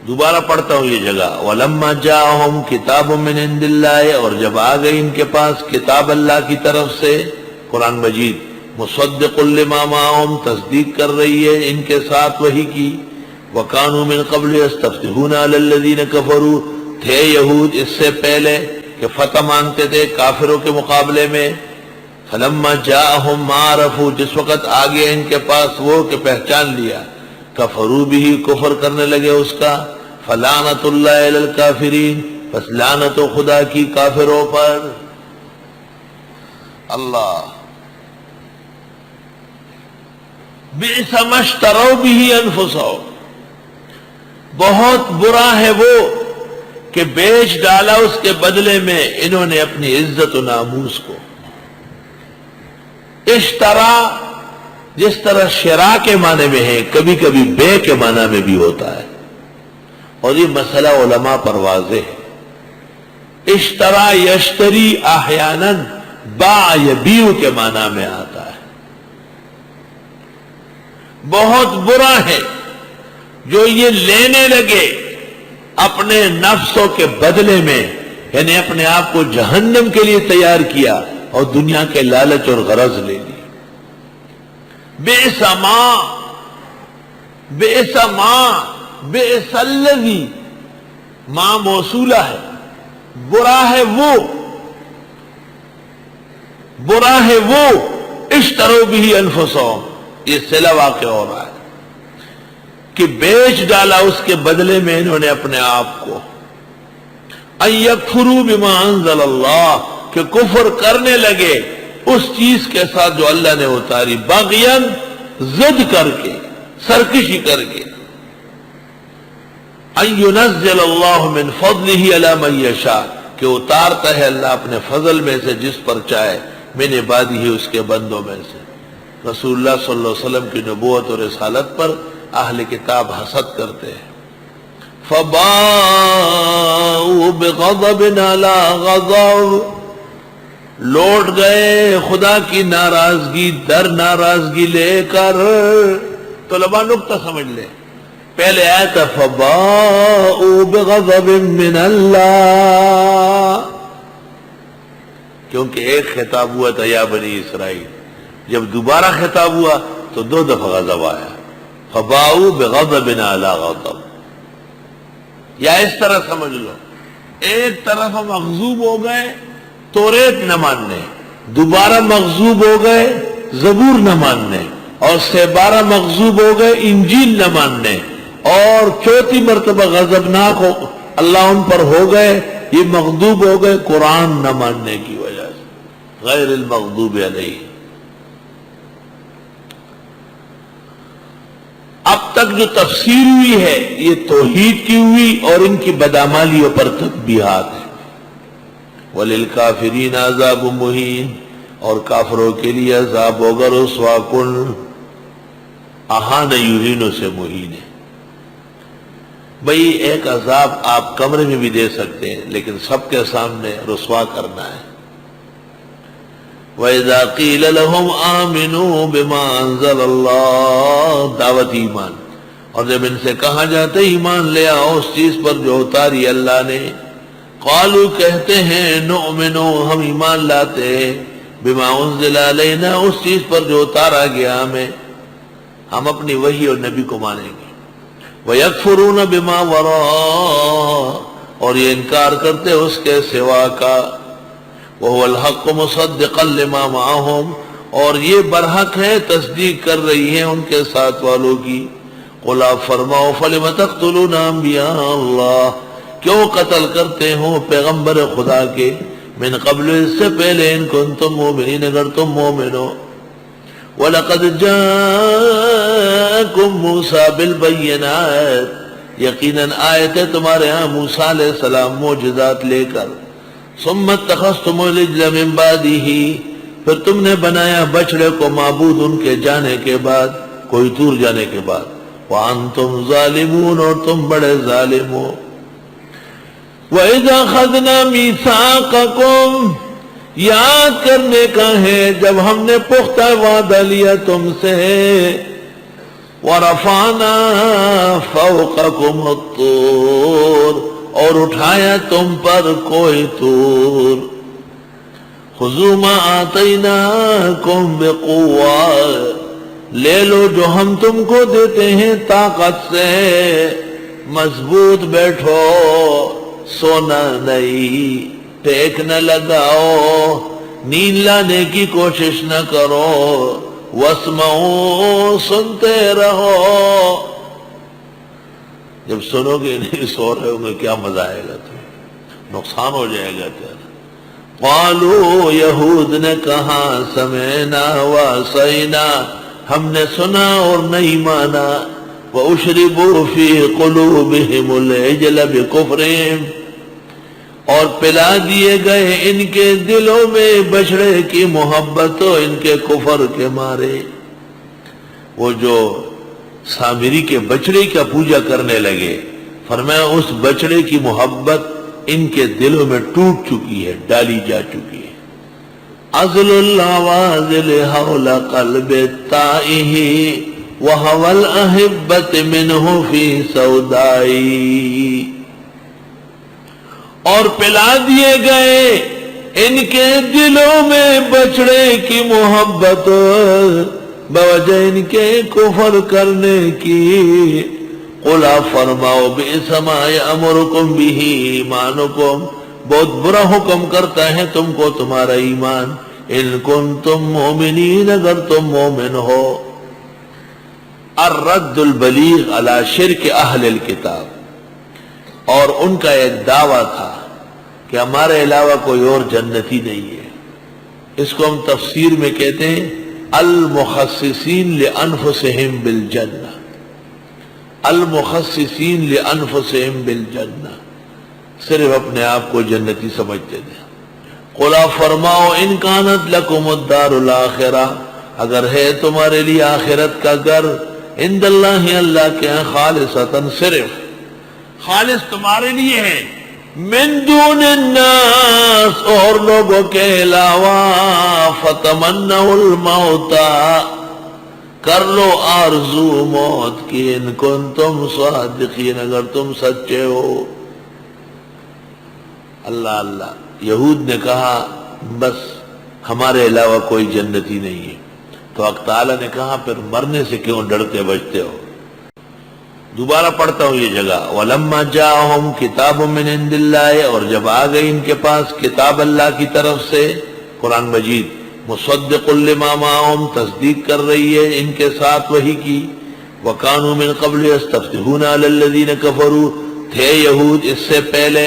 دوبارہ پڑھتا ہوں یہ جگہ، وَلَمَّا جَاءَهُمْ كِتَابٌ مِّنْ عِندِ اللَّهِ، اور جب آ گئی ان کے پاس کتاب اللہ کی طرف سے، قرآن مجید، مُصَدِّقٌ لِّمَا مَعَهُمْ، تصدیق کر رہی ہے ان کے ساتھ وحی کی، وَكَانُوا مِن قَبْلُ يَسْتَفْتِحُونَ عَلَى الَّذِينَ كَفَرُوا، تھے یہود اس سے پہلے کہ فتح مانگتے تھے کافروں کے مقابلے میں، فَلَمَّا جَاءَهُمْ مَا عَرَفُوا، جس وقت آ گیا ان کے پاس وہ کہ پہچان لیا، کفروا بھی، کفر کرنے لگے اس کا، فلعنت اللہ علی الکافرین، پس لعنت و خدا کی کافروں پر۔ اللہ، بئس ما اشتروا به انفسهم، بہت برا ہے وہ کہ بیچ ڈالا اس کے بدلے میں انہوں نے اپنی عزت و ناموس کو۔ اشترا جس طرح شراء کے معنی میں ہے، کبھی کبھی بے کے معنی میں بھی ہوتا ہے، اور یہ مسئلہ علماء پر واضح ہے۔ اشترا یشتری احیانا باع یبیع کے معنی میں آتا ہے۔ بہت برا ہے جو یہ لینے لگے اپنے نفسوں کے بدلے میں، یعنی اپنے آپ کو جہنم کے لیے تیار کیا اور دنیا کے لالچ اور غرض لے لی۔ بئس ما، بئس ما، بئس الذی، ما موصولہ ہے، برا ہے وہ، برا ہے وہ، اشتروا به انفسهم، یہ صلہ واقع ہو رہا ہے کہ بیچ ڈالا اس کے بدلے میں انہوں نے اپنے آپ کو، ان یکفروا بما انزل اللہ، کہ کفر کرنے لگے اس چیز کے ساتھ جو اللہ نے اتاری، باغیاً، ضد کر کے، سرکشی کر کے، ان ینزل اللہ من فضلہ علی من یشاء، کہ اتارتا ہے اللہ اپنے فضل میں سے جس پر چاہے، من عبادہ، اس کے بندوں میں سے۔ رسول اللہ صلی اللہ علیہ وسلم کی نبوت اور رسالت پر اہل کتاب حسد کرتے ہیں۔ فَبَاءُوا بِغَضَبٍ عَلَىٰ غَضَبٍ، لوٹ گئے خدا کی ناراضگی در ناراضگی لے کر۔ تو لبا نقطہ سمجھ لے، پہلے آیا تھا فَبَاءُوا بِغَضَبٍ مِّنَ اللَّهِ، کیونکہ ایک خطاب ہوا تھا یا بنی اسرائیل، جب دوبارہ خطاب ہوا تو دو دفعہ غضب آیا، فَبَاءُوا بِغَضَبٍ عَلَىٰ غَضَبٍ۔ یا اس طرح سمجھ لو، ایک طرف مغضوب ہو گئے توریت نہ ماننے، دوبارہ مغضوب ہو گئے زبور نہ ماننے، اور بارہ مغضوب ہو گئے انجیل نہ ماننے، اور چوتھی مرتبہ غضبناک ہو اللہ ان پر ہو گئے، یہ مغضوب ہو گئے قرآن نہ ماننے کی وجہ سے، غیر المغضوب علیہ۔ اب تک جو تفسیر ہوئی ہے یہ توحید کی ہوئی اور ان کی بدعمالیوں پر تنبیہات ہیں۔ وَلِلْكَافِرِينَ عَذَابٌ مُّهِينٌ، اور کافروں کے لیے عذاب ہوگا رسوا کن، اہان یہین سے مہین ہے۔ بھئی ایک عذاب آپ کمرے میں بھی دے سکتے ہیں لیکن سب کے سامنے رسوا کرنا ہے۔ وَإِذَا قِيلَ لَهُمْ آمِنُوا بِمَا أَنزَلَ اللَّهُ، دعوت ایمان، اور جب ان سے کہا جاتا ہے ایمان لے آؤ اس چیز پر جو اتاری اللہ نے، قالوا کہتے ہیں نؤمنو ہم ایمان لاتے ہیں، بما انزل علینا اس چیز پر جو اتارا گیا ہمیں، ہم اپنی وحی اور نبی کو مانیں گے، وَيَكْفُرُونَ بِمَا وَرَاءَ، اور یہ انکار کرتے اس کے سوا کا، وَهُوَ الْحَقُّ مُصَدِّقًا لِمَا مَعَهُمْ، اور یہ برحق ہے تصدیق کر رہی ہیں ان کے ساتھ والوں کی۔ قُلْ آپ فرماؤ فَلِمَ تَقْتُلُونَ أَنْبِيَاءَ اللَّهِ، کیوں قتل کرتے ہو پیغمبر خدا کے، من قبل اس سے پہلے، ان کنتم مومنین اگر تم مومن ہو، وَلَقَدْ جَاءَكُمْ مُوسَى بِالْبَيِّنَاتِ، یقیناً آئے تھے تمہارے ہاں موسیٰ علیہ السلام معجزات لے کر، ثُمَّ اتَّخَذْتُمُ الْعِجْلَ مِن بَعْدِهِ، پھر تم نے بنایا بچڑے کو معبود ان کے جانے کے بعد، کوئی دور جانے کے بعد، وَأَنْتُمْ ظَالِمُونَ، اور تم بڑے ظالم ہو۔ وَإِذَا أَخَذْنَا مِيثَاقَكُمْ، یاد کرنے کا ہے جب ہم نے پختہ وعدہ لیا تم سے، وَرَفَعْنَا فَوْقَكُمُ الطُّورَ اور اٹھایا تم پر کوئی طور. خُذُوا مَا آتَيْنَاكُمْ بِقُوَّةٍ لے لو جو ہم تم کو دیتے ہیں طاقت سے. مضبوط بیٹھو، سونا نہیں، ٹیک نہ لگاؤ، نیند لانے کی کوشش نہ کرو. واسمعوا سنتے رہو. جب سنو گے نہیں سو رہے ہو گے کیا مزہ آئے گا، تمہیں نقصان ہو جائے گا تیرا. قالوا یہود نے کہا سمعنا وعصینا ہم نے سنا اور نہیں مانا. وَأُشْرِبُوا فِي قُلُوبِهِمُ الْعِجْلَ بِكُفْرِهِمْ اور پلا دیے گئے ان کے دلوں میں بچڑے کی محبت و ان کے کفر کے مارے. وہ جو سامری کے بچڑے کا پوجا کرنے لگے، فرمایا اس بچڑے کی محبت ان کے دلوں میں ٹوٹ چکی ہے، ڈالی جا چکی ہے. عزل العوازل حول قلب التائہ وہو الاحبت منہ فی سودائی اور پلا دیے گئے ان کے دلوں میں بچڑے کی محبت بوجہ ان کے کفر کرنے کی. قُلْ فرماؤ بِئْسَ مَا یَأْمُرُکُم بِہِ ایمانکم بہت برا حکم کرتا ہے تم کو تمہارا ایمان. ان کنتم مومنین اگر تم مومن ہو. الرد البلیغ علی شرک اہل الکتاب اور ان کا ایک دعویٰ تھا کہ ہمارے علاوہ کوئی اور جنتی نہیں ہے. اس کو ہم تفسیر میں کہتے ہیں المخصصین لانفسہم بالجنہ. المخصصین لانفسہم بالجنہ صرف اپنے آپ کو جنتی سمجھتے تھے. قُلْ فرماؤ ان کانت لکم الدار الاخرہ اگر ہے تمہارے لیے آخرت کا گھر عند اللہ اللہ کے ہیں خالصتاً صرف خالص تمہارے لیے ہے من دون الناس اور لوگوں کے علاوہ. فتمنوا الموت کر لو آرزو موت کی ان کنتم صادقین اگر تم سچے ہو. اللہ اللہ یہود نے کہا بس ہمارے علاوہ کوئی جنتی نہیں ہے. تو حق تعالیٰ نے کہا پھر مرنے سے کیوں ڈرتے بچتے ہو. دوبارہ پڑھتا ہوں یہ جگہ. وَلَمَّا جَاءَهُمْ كِتَابٌ مِّنْ عِندِ اللَّهِ اور جب آ گئی ان کے پاس کتاب اللہ کی طرف سے قرآن مجید مصدق لما معهم تصدیق کر رہی ہے ان کے ساتھ وحی کی. وَكَانُوا مِن قَبْلِ يَسْتَفْتِحُونَ عَلَى الَّذِينَ كَفَرُوا تھے یہود اس سے پہلے